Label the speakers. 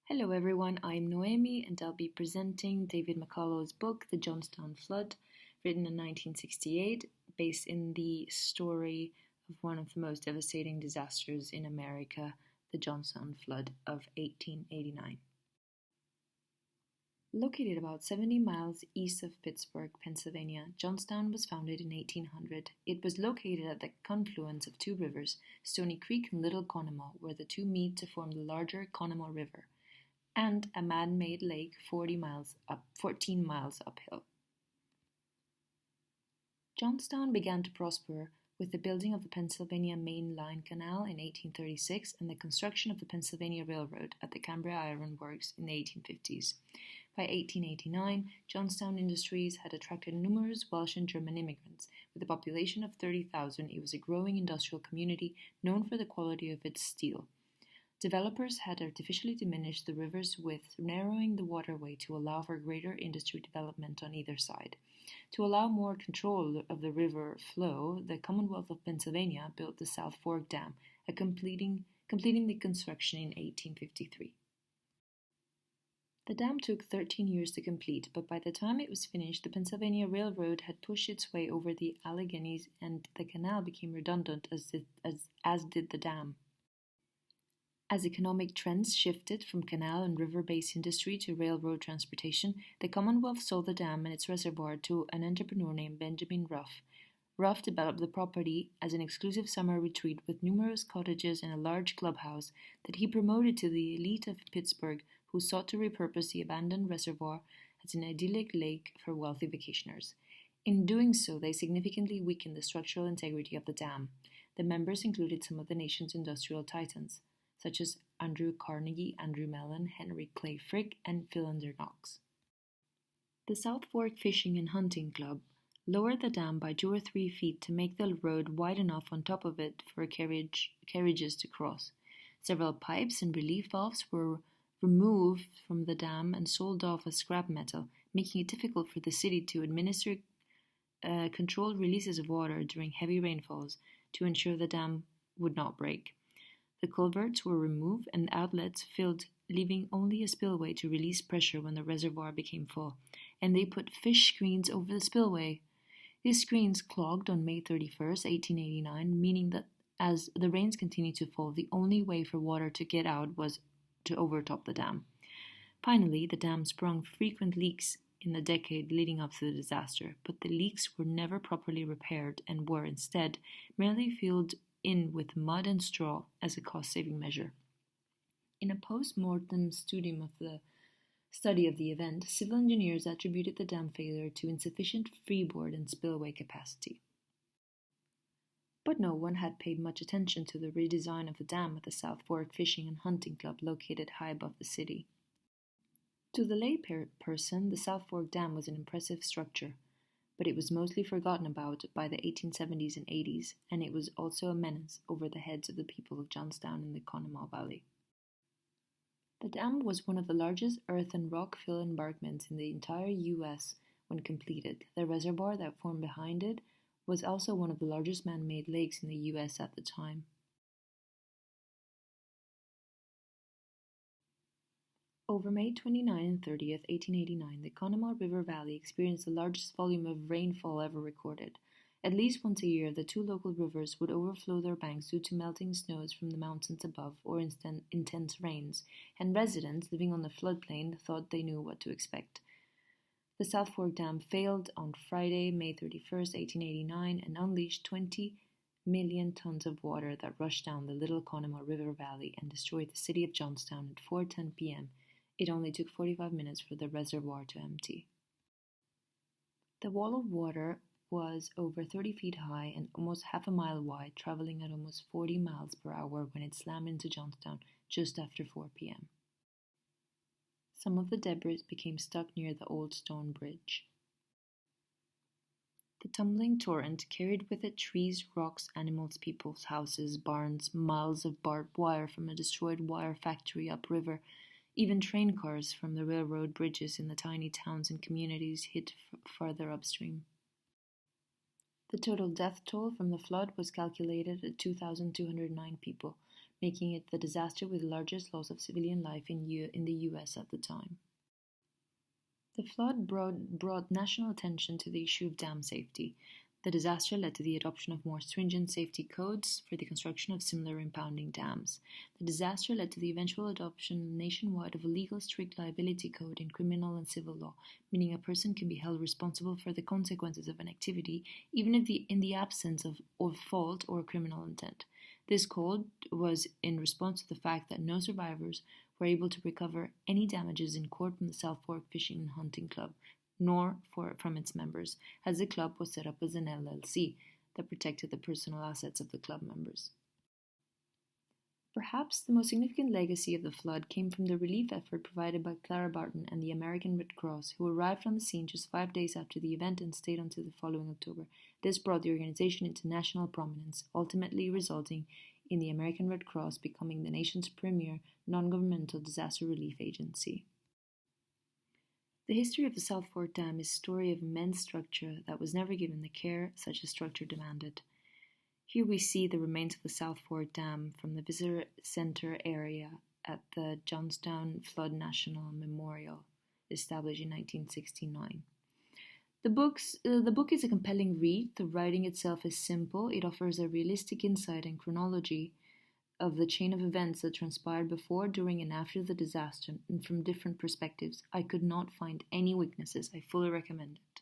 Speaker 1: Hello everyone, I'm Noemi and I'll be presenting David McCullough's book, The Johnstown Flood, written in 1968, based in the story of one of the most devastating disasters in America, the Johnstown Flood of 1889. Located about 70 miles east of Pittsburgh, Pennsylvania, Johnstown was founded in 1800. It was located at the confluence of two rivers, Stony Creek and Little Conemaugh, where the two meet to form the larger Conemaugh River, and a man-made lake 14 miles uphill. Johnstown began to prosper with the building of the Pennsylvania Main Line Canal in 1836 and the construction of the Pennsylvania Railroad at the Cambria Iron Works in the 1850s. By 1889, Johnstown Industries had attracted numerous Welsh and German immigrants. With a population of 30,000, it was a growing industrial community known for the quality of its steel. Developers had artificially diminished the river's width, narrowing the waterway to allow for greater industry development on either side. To allow more control of the river flow, the Commonwealth of Pennsylvania built the South Fork Dam, completing the construction in 1853. The dam took 13 years to complete, but by the time it was finished, the Pennsylvania Railroad had pushed its way over the Alleghenies and the canal became redundant as did the dam. As economic trends shifted from canal and river-based industry to railroad transportation, the Commonwealth sold the dam and its reservoir to an entrepreneur named Benjamin Ruff. Ruff developed the property as an exclusive summer retreat with numerous cottages and a large clubhouse that he promoted to the elite of Pittsburgh, who sought to repurpose the abandoned reservoir as an idyllic lake for wealthy vacationers. In doing so, they significantly weakened the structural integrity of the dam. The members included some of the nation's industrial titans, such as Andrew Carnegie, Andrew Mellon, Henry Clay Frick, and Philander Knox. The South Fork Fishing and Hunting Club lowered the dam by 2 or 3 feet to make the road wide enough on top of it for carriages to cross. Several pipes and relief valves were removed from the dam and sold off as scrap metal, making it difficult for the city to administer controlled releases of water during heavy rainfalls to ensure the dam would not break. The culverts were removed and outlets filled, leaving only a spillway to release pressure when the reservoir became full, and they put fish screens over the spillway. These screens clogged on May 31, 1889, meaning that as the rains continued to fall, the only way for water to get out was to overtop the dam. Finally, the dam sprung frequent leaks in the decade leading up to the disaster, but the leaks were never properly repaired and were instead merely filled in with mud and straw as a cost-saving measure. In a post-mortem study of the event, civil engineers attributed the dam failure to insufficient freeboard and spillway capacity. But no one had paid much attention to the redesign of the dam at the South Fork Fishing and Hunting Club located high above the city. To the lay person, the South Fork Dam was an impressive structure, but it was mostly forgotten about by the 1870s and 80s, and it was also a menace over the heads of the people of Johnstown in the Conemaugh Valley. The dam was one of the largest earth and rock fill embankments in the entire U.S. when completed. The reservoir that formed behind it was also one of the largest man-made lakes in the U.S. at the time. Over May 29 and 30th, 1889, the Conemaugh River Valley experienced the largest volume of rainfall ever recorded. At least once a year, the two local rivers would overflow their banks due to melting snows from the mountains above or intense rains, and residents living on the floodplain thought they knew what to expect. The South Fork Dam failed on Friday, May 31, 1889, and unleashed 20 million tons of water that rushed down the Little Conemaugh River Valley and destroyed the city of Johnstown at 4:10 p.m. It only took 45 minutes for the reservoir to empty. The wall of water was over 30 feet high and almost half a mile wide, traveling at almost 40 miles per hour when it slammed into Johnstown just after 4 p.m. Some of the debris became stuck near the old stone bridge. The tumbling torrent carried with it trees, rocks, animals, people's houses, barns, miles of barbed wire from a destroyed wire factory upriver. Even train cars from the railroad bridges in the tiny towns and communities hid farther upstream. The total death toll from the flood was calculated at 2,209 people, making it the disaster with the largest loss of civilian life in the US at the time. The flood brought national attention to the issue of dam safety. The disaster led to the adoption of more stringent safety codes for the construction of similar impounding dams. The disaster led to the eventual adoption nationwide of a legal strict liability code in criminal and civil law, meaning a person can be held responsible for the consequences of an activity, even if in the absence of fault or criminal intent. This code was in response to the fact that no survivors were able to recover any damages in court from the South Fork Fishing and Hunting Club, nor from its members, as the club was set up as an LLC that protected the personal assets of the club members. Perhaps the most significant legacy of the flood came from the relief effort provided by Clara Barton and the American Red Cross, who arrived on the scene just 5 days after the event and stayed until the following October. This brought the organization into national prominence, ultimately resulting in the American Red Cross becoming the nation's premier non-governmental disaster relief agency. The history of the South Fork Dam is a story of immense structure that was never given the care such a structure demanded. Here we see the remains of the South Fork Dam from the Visitor Center area at the Johnstown Flood National Memorial, established in 1969. The book is a compelling read. The writing itself is simple. It offers a realistic insight and chronology of the chain of events that transpired before, during, and after the disaster, and from different perspectives. I could not find any weaknesses. I fully recommend it.